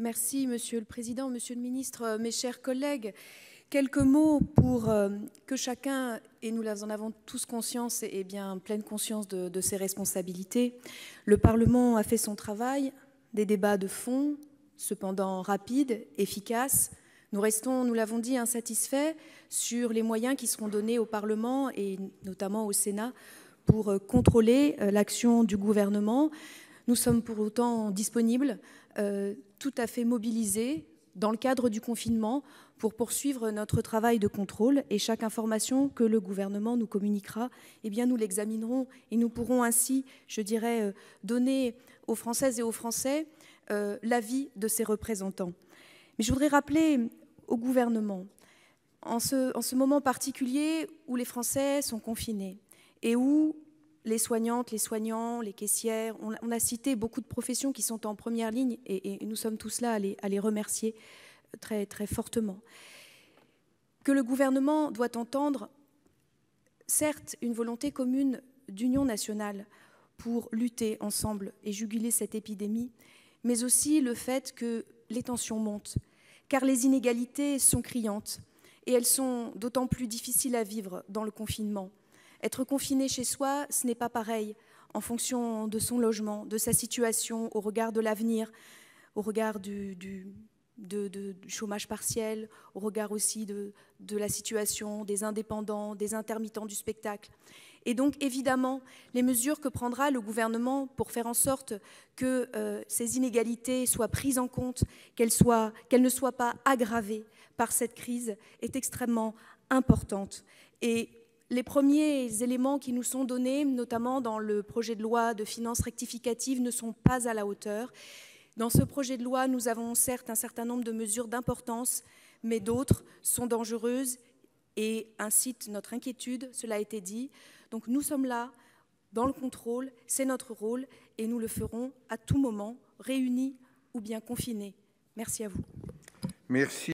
Merci, Monsieur le Président, Monsieur le Ministre, mes chers collègues. Quelques mots pour que chacun, et nous en avons tous conscience, ait bien pleine conscience de ses responsabilités. Le Parlement a fait son travail, des débats de fond, cependant rapides, efficaces. Nous restons, nous l'avons dit, insatisfaits sur les moyens qui seront donnés au Parlement et notamment au Sénat pour contrôler l'action du gouvernement. Nous sommes pour autant disponibles, tout à fait mobilisés dans le cadre du confinement pour poursuivre notre travail de contrôle, et chaque information que le gouvernement nous communiquera, eh bien nous l'examinerons et nous pourrons ainsi, je dirais, donner aux Françaises et aux Français l'avis de ses représentants. Mais je voudrais rappeler au gouvernement, en ce moment particulier où les Français sont confinés et où les soignantes, les soignants, les caissières, on a cité beaucoup de professions qui sont en première ligne et nous sommes tous là à les remercier très, très fortement. Que le gouvernement doit entendre, certes, une volonté commune d'union nationale pour lutter ensemble et juguler cette épidémie, mais aussi le fait que les tensions montent, car les inégalités sont criantes et elles sont d'autant plus difficiles à vivre dans le confinement. Être confiné chez soi, ce n'est pas pareil en fonction de son logement, de sa situation, au regard de l'avenir, au regard du chômage partiel, au regard aussi de la situation des indépendants, des intermittents du spectacle. Et donc, évidemment, les mesures que prendra le gouvernement pour faire en sorte que ces inégalités soient prises en compte, qu'elles ne soient pas aggravées par cette crise, est extrêmement importante. Et les premiers éléments qui nous sont donnés, notamment dans le projet de loi de finances rectificative, ne sont pas à la hauteur. Dans ce projet de loi, nous avons certes un certain nombre de mesures d'importance, mais d'autres sont dangereuses et incitent notre inquiétude, cela a été dit. Donc nous sommes là, dans le contrôle, c'est notre rôle, et nous le ferons à tout moment, réunis ou bien confinés. Merci à vous. Merci.